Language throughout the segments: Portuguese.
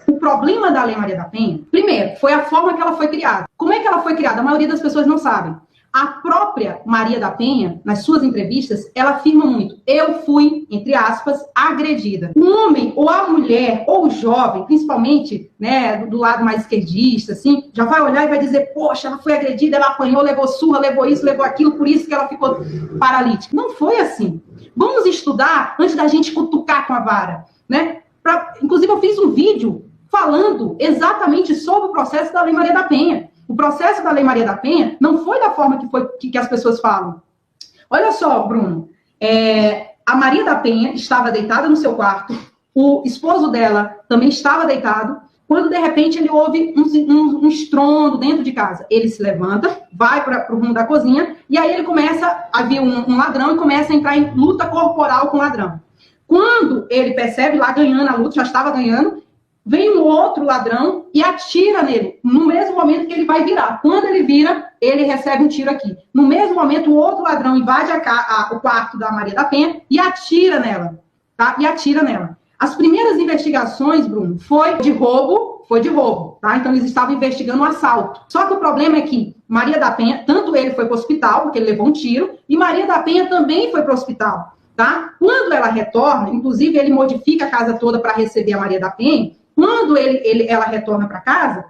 O problema da Lei Maria da Penha, primeiro, foi a forma que ela foi criada. Como é que ela foi criada? A maioria das pessoas não sabem. A própria Maria da Penha, nas suas entrevistas, ela afirma muito: eu fui, entre aspas, agredida. O homem, ou a mulher, ou o jovem, principalmente, né, do lado mais esquerdista, assim, já vai olhar e vai dizer: poxa, ela foi agredida, ela apanhou, levou surra, levou isso, levou aquilo, por isso que ela ficou paralítica. Não foi assim. Vamos estudar antes da gente cutucar com a vara, né? Inclusive, eu fiz um vídeo falando exatamente sobre o processo da Lei Maria da Penha. O processo da Lei Maria da Penha não foi da forma que as pessoas falam. Olha só, Bruno, a Maria da Penha estava deitada no seu quarto, o esposo dela também estava deitado, quando, de repente, ele ouve um estrondo dentro de casa. Ele se levanta, vai para o rumo da cozinha, e aí ele começa a ver um ladrão e começa a entrar em luta corporal com o ladrão. Quando ele percebe lá ganhando a luta, já estava ganhando, vem um outro ladrão e atira nele, no mesmo momento que ele vai virar. Quando ele vira, ele recebe um tiro aqui. No mesmo momento, o outro ladrão invade o quarto da Maria da Penha e atira nela, tá? E atira nela. As primeiras investigações, Bruno, foi de roubo, tá? Então eles estavam investigando um assalto. Só que o problema é que Maria da Penha, tanto ele foi para o hospital, porque ele levou um tiro, e Maria da Penha também foi para o hospital, tá? Quando ela retorna, inclusive ele modifica a casa toda para receber a Maria da Penha. Quando ela retorna para casa,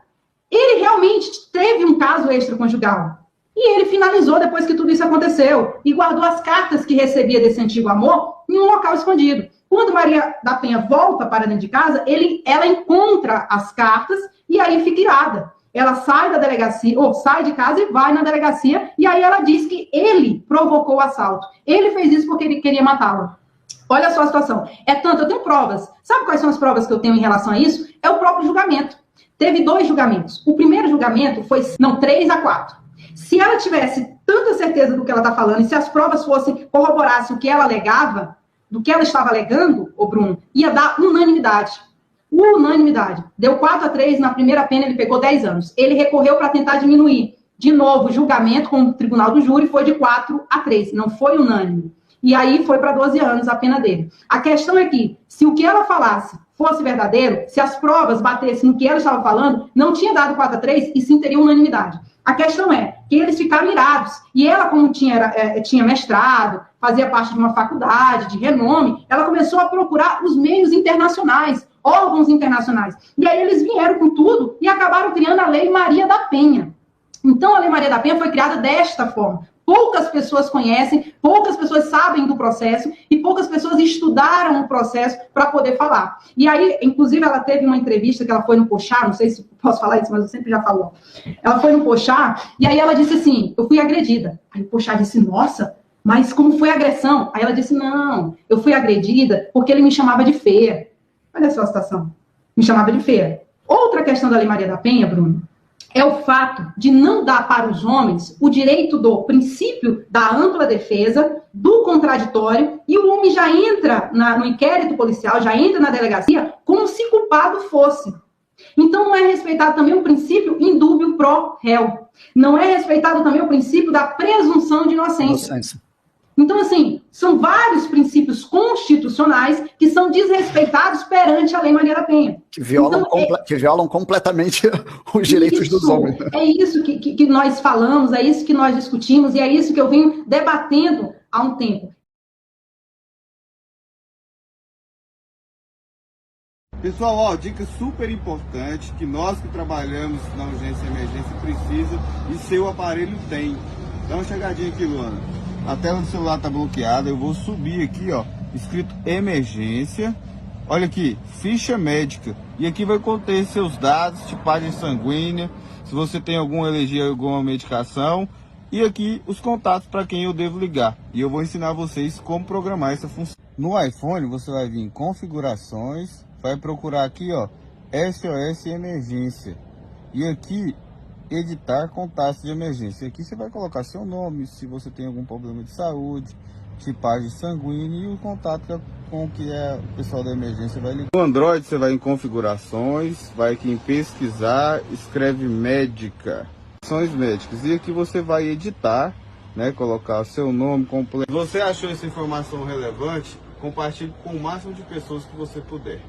ele realmente teve um caso extraconjugal. E ele finalizou depois que tudo isso aconteceu. E guardou as cartas que recebia desse antigo amor em um local escondido. Quando Maria da Penha volta para dentro de casa, ela encontra as cartas e aí fica irada. Ela sai da delegacia, ou sai de casa e vai na delegacia, e aí ela diz que ele provocou o assalto. Ele fez isso porque ele queria matá-la. Olha só a situação. Eu tenho provas. Sabe quais são as provas que eu tenho em relação a isso? É o próprio julgamento. Teve 2 julgamentos. O primeiro julgamento foi, 3-4. Se ela tivesse tanta certeza do que ela está falando, e se as provas corroborassem o que ela alegava, do que ela estava alegando, ô Bruno, ia dar unanimidade. Unanimidade. Deu 4-3, na primeira pena ele pegou 10 anos. Ele recorreu para tentar diminuir. De novo, o julgamento com o tribunal do júri foi de 4-3, não foi unânime. E aí foi para 12 anos a pena dele. A questão é que, se o que ela falasse fosse verdadeiro, se as provas batessem no que ela estava falando, não tinha dado 4-3 e sim teria unanimidade. A questão é que eles ficaram irados. E ela, como tinha mestrado, fazia parte de uma faculdade de renome, ela começou a procurar os meios internacionais, órgãos internacionais. E aí eles vieram com tudo e acabaram criando a Lei Maria da Penha. Então, a Lei Maria da Penha foi criada desta forma. Poucas pessoas conhecem, poucas pessoas sabem do processo e poucas pessoas estudaram o processo para poder falar. E aí, inclusive, ela teve uma entrevista que ela foi no Pochá, não sei se posso falar isso, mas eu sempre já falo. Ela foi no Pochá e aí ela disse assim: eu fui agredida. Aí o Pochá disse: nossa, mas como foi a agressão? Aí ela disse: não, eu fui agredida porque ele me chamava de feia. Olha só a situação. Me chamava de feia. Outra questão da Lei Maria da Penha, Bruno, é o fato de não dar para os homens o direito do princípio da ampla defesa, do contraditório, e o homem já entra no inquérito policial, já entra na delegacia, como se culpado fosse. Então não é respeitado também o princípio indúbio pro réu. Não é respeitado também o princípio da presunção de inocência. Então, assim, são vários princípios constitucionais que são desrespeitados perante a Lei Maria da Penha. Que violam completamente os direitos dos homens. É isso que nós falamos, é isso que nós discutimos e é isso que eu venho debatendo há um tempo. Pessoal, ó, dica super importante que nós que trabalhamos na urgência e emergência precisa e seu aparelho tem. Dá uma chegadinha aqui, Luana. A tela do celular está bloqueada, eu vou subir aqui, ó, escrito emergência. Olha aqui, ficha médica. E aqui vai conter seus dados, tipagem sanguínea, se você tem alguma alergia a alguma medicação. E aqui os contatos para quem eu devo ligar. E eu vou ensinar vocês como programar essa função. No iPhone você vai vir em configurações, vai procurar aqui, ó, SOS emergência. E aqui editar contatos de emergência. Aqui você vai colocar seu nome, se você tem algum problema de saúde, tipagem sanguínea e o contato com que o pessoal da emergência vai ligar. No Android você vai em configurações, vai aqui em pesquisar, escreve médica, ações médicas, e aqui você vai editar, né, colocar o seu nome completo. Se você achou essa informação relevante, compartilhe com o máximo de pessoas que você puder.